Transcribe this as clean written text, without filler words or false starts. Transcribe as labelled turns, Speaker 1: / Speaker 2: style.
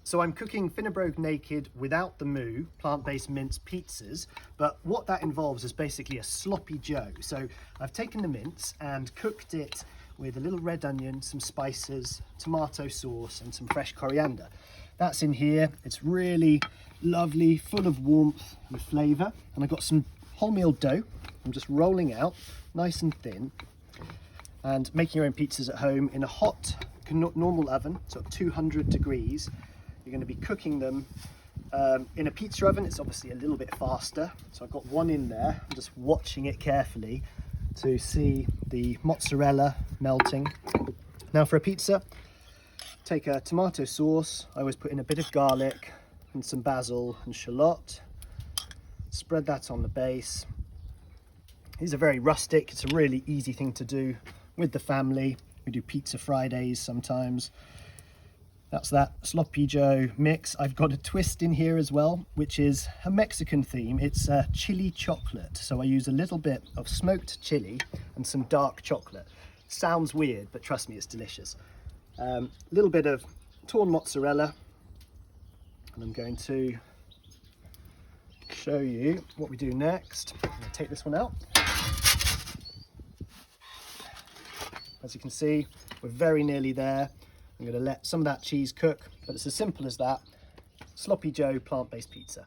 Speaker 1: So I'm cooking Finnebrog Naked without the moo, plant-based mince pizzas, but what that involves is basically a sloppy joe. So I've taken the mince and cooked it with a little red onion, some spices, tomato sauce and some fresh coriander. That's in here. It's really lovely, full of warmth and flavour. And I've got some wholemeal dough. I'm just rolling out nice and thin and making your own pizzas at home in a hot normal oven, so at 200 degrees. You're going to be cooking them in a pizza oven. It's obviously a little bit faster. So I've got one in there. I'm just watching it carefully to see the mozzarella melting. Now for a pizza, take a tomato sauce. I always put in a bit of garlic and some basil and shallot. Spread that on the base. These are very rustic. It's a really easy thing to do with the family. We do pizza Fridays sometimes. That's that sloppy joe mix. I've got a twist in here as well, which is a Mexican theme. It's chili chocolate. So I use a little bit of smoked chili and some dark chocolate. Sounds weird, but trust me, it's delicious. A little bit of torn mozzarella. And I'm going to show you what we do next. I'm going to take this one out. As you can see, we're very nearly there. I'm going to let some of that cheese cook, but it's as simple as that. Sloppy Joe plant-based pizza.